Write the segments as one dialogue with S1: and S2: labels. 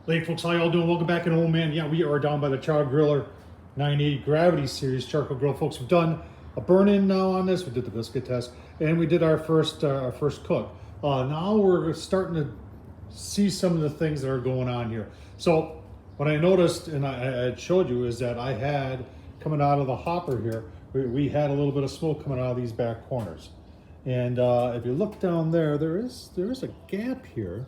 S1: Hey folks, how y'all doing? Welcome back in home, man. Yeah, we are down by the Chargriller 980 Gravity Series charcoal grill, folks. We've done a burn-in now on this. We did the biscuit test, and we did our first cook. Now we're starting to see some of the things that are going on here. So what I noticed, and I had showed you, is that I had coming out of the hopper here, we had a little bit of smoke coming out of these back corners. And if you look down there, there is a gap here,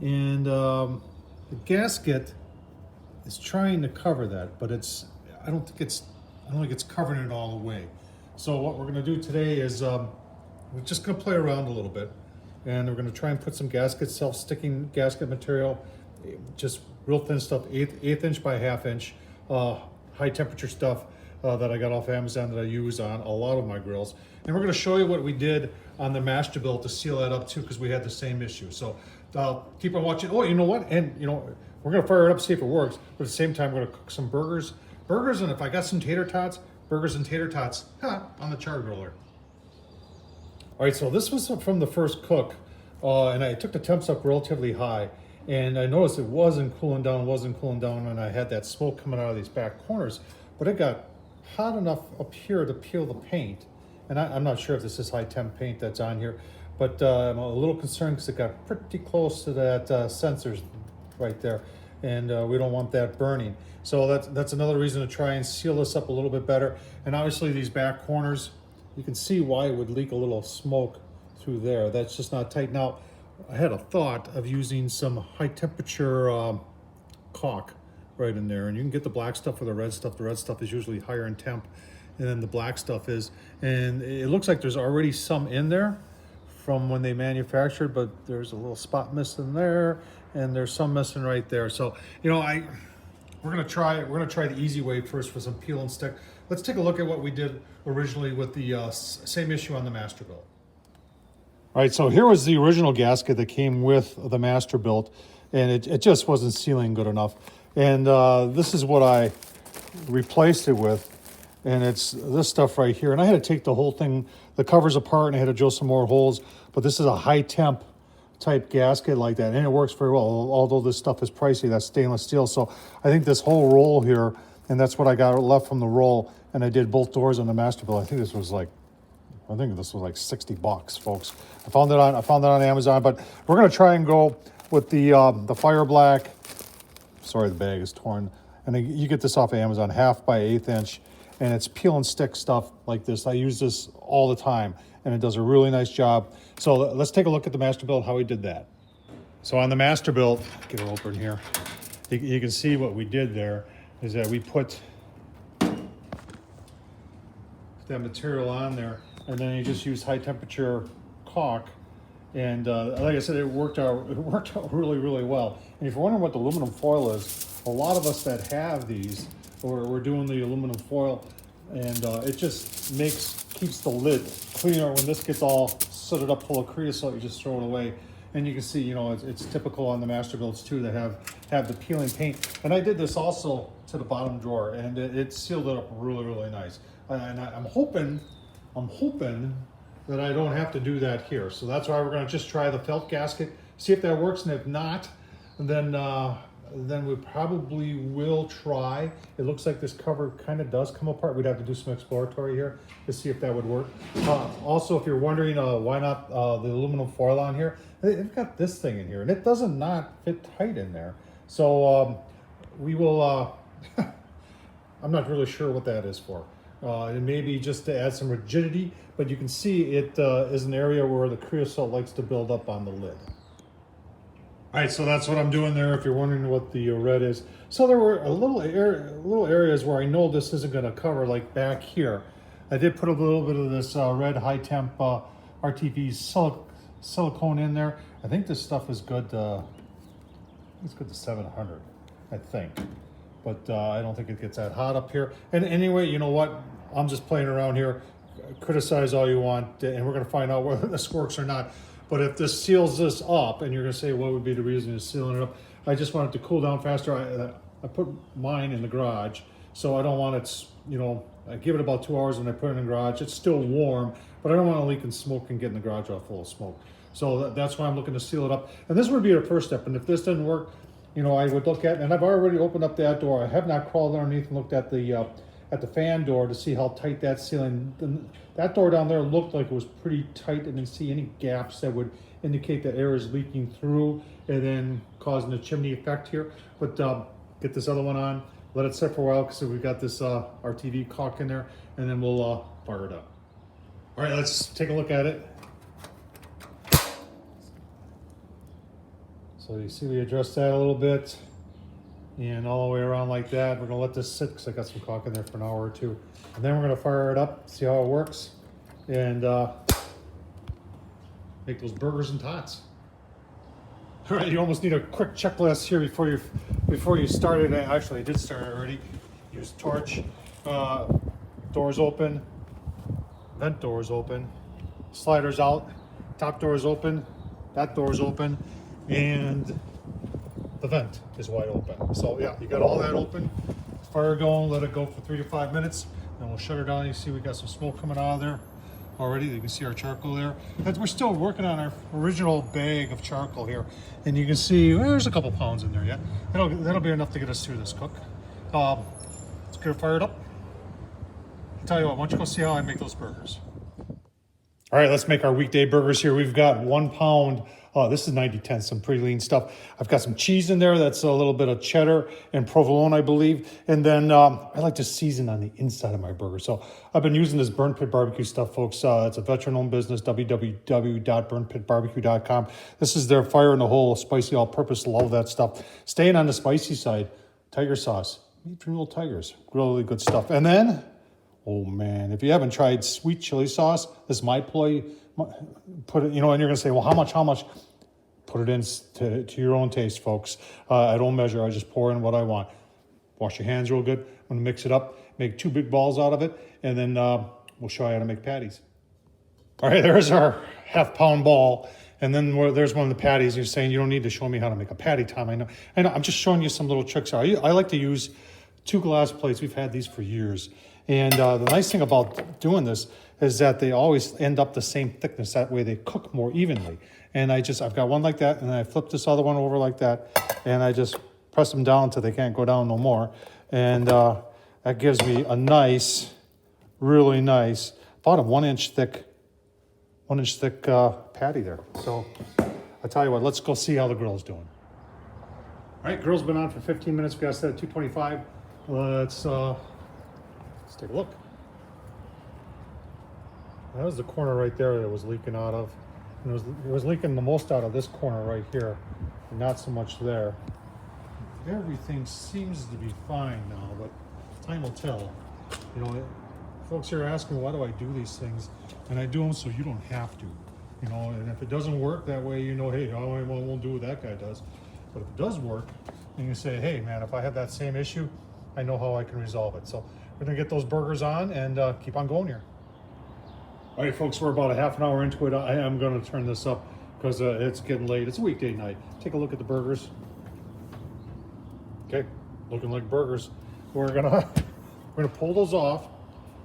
S1: and the gasket is trying to cover that, but I don't think it's covering it all the way. So what we're going to do today is we're just going to play around a little bit, and we're going to try and put some gasket, self-sticking gasket material, just real thin stuff, eighth inch by half inch, high temperature stuff that I got off Amazon that I use on a lot of my grills. And we're going to show you what we did on the Masterbuilt to seal that up too, because we had the same issue. So keep on watching. Oh, you know what? And you know, we're going to fire it up, see if it works. But at the same time, we're going to cook some burgers, and if I got some tater tots, burgers and tater tots on the Chargriller. All right, so this was from the first cook, and I took the temps up relatively high, and I noticed it wasn't cooling down, and I had that smoke coming out of these back corners, but it got hot enough up here to peel the paint. And I'm not sure if this is high temp paint that's on here, but I'm a little concerned because it got pretty close to that sensors right there, and we don't want that burning. So that's another reason to try and seal this up a little bit better. And obviously these back corners, you can see why it would leak a little smoke through there. That's just not tight. Now, I had a thought of using some high temperature caulk right in there, and you can get the black stuff or the red stuff. The red stuff is usually higher in temp, and then the black stuff is, and it looks like there's already some in there from when they manufactured, but there's a little spot missing there, and there's some missing right there. So, you know, we're gonna try the easy way first for some peel and stick. Let's take a look at what we did originally with the same issue on the Masterbuilt. All right, so here was the original gasket that came with the Masterbuilt, and it just wasn't sealing good enough. And this is what I replaced it with, and it's this stuff right here. And I had to take the whole thing, the covers apart, and I had to drill some more holes. But this is a high temp type gasket like that, and it works very well. Although this stuff is pricey, that's stainless steel. So I think this whole roll here, and that's what I got left from the roll. And I did both doors on the Masterbuilt. I think this was like $60, folks. I found it on Amazon. But we're gonna try and go with the fire black. Sorry, the bag is torn. And you get this off of Amazon, 1/2 by 1/8 inch. And it's peel and stick stuff like this. I use this all the time, and it does a really nice job. So let's take a look at the Masterbuilt, how we did that. So on the Masterbuilt, get it open here. You can see what we did there is that we put that material on there, and then you just use high temperature caulk. And like I said, it worked out really, really well. And if you're wondering what the aluminum foil is, a lot of us that have these, we're doing the aluminum foil, and it just keeps the lid cleaner. When this gets all sooted up full of creosote, you just throw it away. And you can see, you know, it's typical on the Masterbuilts too that have the peeling paint. And I did this also to the bottom drawer, and it sealed it up really, really nice. And I'm hoping that I don't have to do that here. So that's why we're going to just try the felt gasket, see if that works, and if not, then we probably will try. It looks like this cover kind of does come apart. We'd have to do some exploratory here to see if that would work. Also, if you're wondering why not the aluminum foil on here, they've got this thing in here, and it doesn't not fit tight in there. So we will, I'm not really sure what that is for. It may be just to add some rigidity, but you can see it is an area where the creosote likes to build up on the lid. All right, so that's what I'm doing there, if you're wondering what the red is. So there were little areas where I know this isn't going to cover, like back here. I did put a little bit of this red high temp RTV silicone in there. I think this stuff is good. It's good to 700, I think. But I don't think it gets that hot up here. And anyway, you know what? I'm just playing around here. Criticize all you want, and we're going to find out whether this works or not. But if this seals this up, and you're going to say, what would be the reason you're sealing it up? I just want it to cool down faster. I put mine in the garage, so I don't want it, you know, I give it about 2 hours when I put it in the garage. It's still warm, but I don't want to leak and smoke and get in the garage all full of smoke. So that's why I'm looking to seal it up. And this would be our first step. And if this didn't work, you know, I would look at, and I've already opened up that door. I have not crawled underneath and looked at the fan door to see how tight that ceiling. That door down there looked like it was pretty tight. I didn't see any gaps that would indicate that air is leaking through and then causing a chimney effect here. But get this other one on, let it sit for a while because we've got this RTV caulk in there, and then we'll fire it up. All right, let's take a look at it. So you see we adjust that a little bit and all the way around like that. We're gonna let this sit because I got some caulk in there for an hour or two. And then we're gonna fire it up, see how it works, and make those burgers and tots. All right, you almost need a quick checklist here before you start it. Actually, I did start it already. Use torch, doors open, vent doors open, sliders out, top door is open, that door is open, and the vent is wide open. So yeah, you got all that open. Fire going, let it go for 3 to 5 minutes, then we'll shut her down. You see we got some smoke coming out of there already. You can see our charcoal there. And we're still working on our original bag of charcoal here. And you can see there's a couple pounds in there, yeah? That'll be enough to get us through this cook. Let's get her fired up. I'll tell you what, why don't you go see how I make those burgers. All right, let's make our weekday burgers here. We've got 1 pound. This is 90/10, some pretty lean stuff. I've got some cheese in there. That's a little bit of cheddar and provolone, I believe. And then I like to season on the inside of my burger. So I've been using this Burn Pit Barbecue stuff, folks. It's a veteran-owned business, www.burnpitbarbecue.com. This is their fire in the hole, spicy all-purpose. Love that stuff. Staying on the spicy side, tiger sauce. Meat from little tigers. Really good stuff. And then, oh man, if you haven't tried sweet chili sauce, this is my play. Put it, you know, and you're gonna say, well, how much? Put it in to your own taste, folks. I don't measure, I just pour in what I want. Wash your hands real good. I'm gonna mix it up, make 2 big balls out of it, and then we'll show you how to make patties. All right, there's our half-pound ball. And then there's one of the patties. You're saying you don't need to show me how to make a patty, Tom. I know, I'm just showing you some little tricks. I like to use 2 glass plates. We've had these for years. And the nice thing about doing this is that they always end up the same thickness. That way they cook more evenly. And I've got one like that, and I flip this other one over like that, and I just press them down until they can't go down no more. And that gives me a nice, really nice, about a 1 inch thick patty there. So I'll tell you what, let's go see how the grill's doing. All right, grill's been on for 15 minutes. We got set at 225. Let's take a look. That was the corner right there that it was leaking out of. And it was leaking the most out of this corner right here, and not so much there. Everything seems to be fine now, but time will tell. You know, folks are asking, why do I do these things? And I do them so you don't have to. You know, and if it doesn't work that way, you know, hey, I won't do what that guy does. But if it does work, then you say, hey, man, if I have that same issue, I know how I can resolve it. So we're gonna get those burgers on and keep on going here. All right, folks, we're about a half an hour into it. I am gonna turn this up because it's getting late. It's a weekday night. Take a look at the burgers. Okay, looking like burgers. We're gonna pull those off,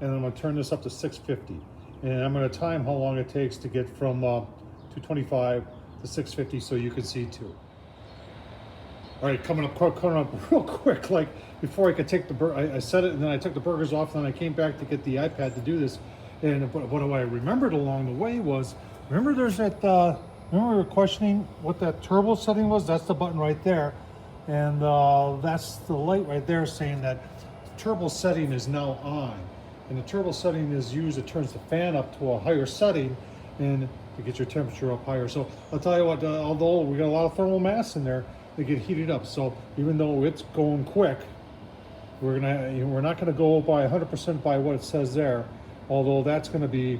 S1: and then I'm gonna turn this up to 650. And I'm gonna time how long it takes to get from 225 to 650 so you can see too. All right, coming up real quick, like before I could take the I set it and then I took the burgers off, and then I came back to get the iPad to do this. And what I remembered along the way was, remember there's that, remember we were questioning what that turbo setting was? That's the button right there. And that's the light right there saying that the turbo setting is now on. And the turbo setting is used, it turns the fan up to a higher setting and to get your temperature up higher. So I'll tell you what, although we got a lot of thermal mass in there, they get heated up. So even though it's going quick, we're not gonna go by 100% by what it says there. Although that's going to be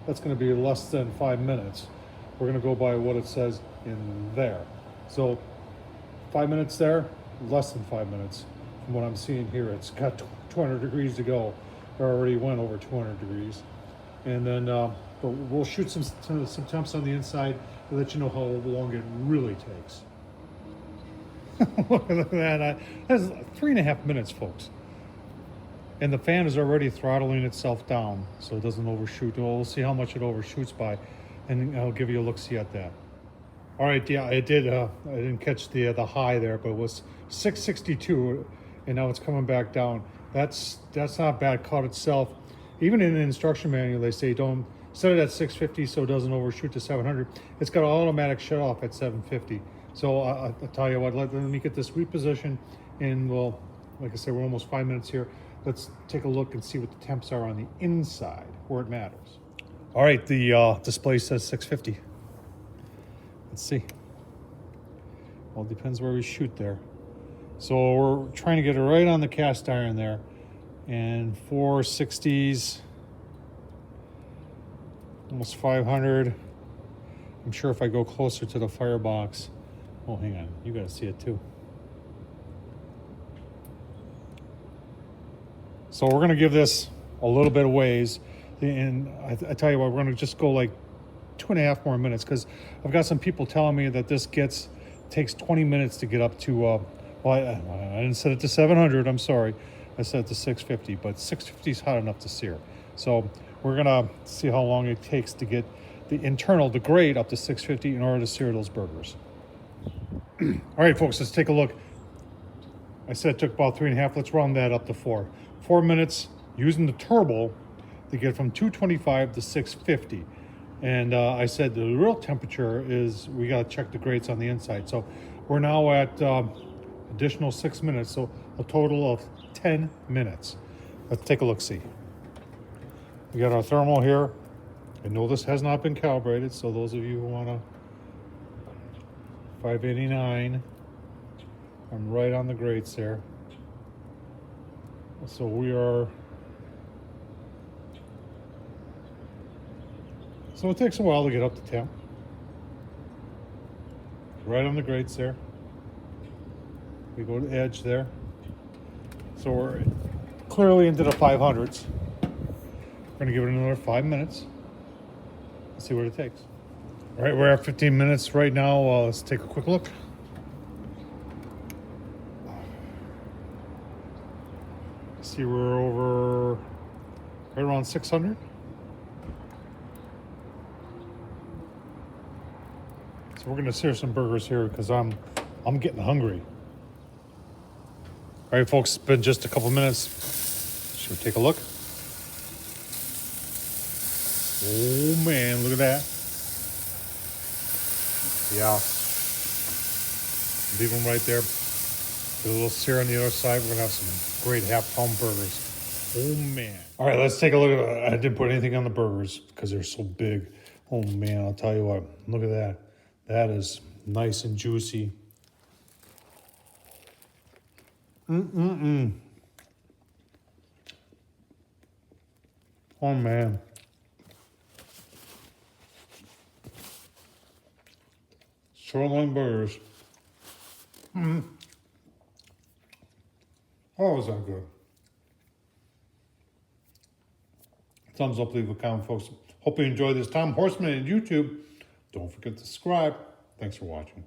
S1: less than 5 minutes. We're going to go by what it says in there. So 5 minutes there, less than 5 minutes from what I'm seeing here. It's got 200 degrees to go. It already went over 200 degrees. And then but we'll shoot some temps on the inside to let you know how long it really takes. Look at that. That's 3.5 minutes, folks. And the fan is already throttling itself down so it doesn't overshoot. We'll see how much it overshoots by, and I'll give you a look-see at that. All right, yeah, I did. I didn't catch the high there, but it was 662, and now it's coming back down. That's not bad. Caught itself. Even in the instruction manual, they say don't set it at 650 so it doesn't overshoot to 700. It's got an automatic shut off at 750. So I'll tell you what. Let me get this repositioned, and we'll, like I said, we're almost 5 minutes here. Let's take a look and see what the temps are on the inside, where it matters. All right, the display says 650. Let's see. Well, it depends where we shoot there. So we're trying to get it right on the cast iron there. And 460s, almost 500. I'm sure if I go closer to the firebox, oh, hang on, you gotta see it too. So we're gonna give this a little bit of ways. And I tell you what, we're gonna just go like 2.5 more minutes, because I've got some people telling me that this takes 20 minutes to get up to, well, I didn't set it to 700, I'm sorry. I set it to 650, but 650 is hot enough to sear. So we're gonna see how long it takes to get the grate up to 650 in order to sear those burgers. All right, folks, let's take a look. I said it took about 3.5, let's round that up to 4. 4 minutes using the turbo to get from 225 to 650. And I said the real temperature is, we got to check the grates on the inside. So we're now at additional 6 minutes, so a total of 10 minutes. Let's take a look-see. We got our thermal here. I know this has not been calibrated, so those of you who want to, 589. I'm right on the grates there. So we are, so it takes a while to get up to temp. Right on the grates there. We go to the edge there. So we're clearly into the 500s. We're gonna give it another 5 minutes. Let's see what it takes. All right, we're at 15 minutes right now. Let's take a quick look. See, we're over right around 600. So we're gonna sear some burgers here because I'm getting hungry. All right, folks, it's been just a couple minutes. Should we take a look? Oh man, look at that. Yeah. Leave them right there. Get a little sear on the other side. We're gonna have some great half-pound burgers. Oh man. All right, let's take a look at it. I didn't put anything on the burgers because they're so big. Oh man, I'll tell you what, look at that. That is nice and juicy. Oh man. Sirloin burgers. Oh, is that good? Thumbs up, leave a comment, folks. Hope you enjoyed this. Tom Horseman at YouTube. Don't forget to subscribe. Thanks for watching.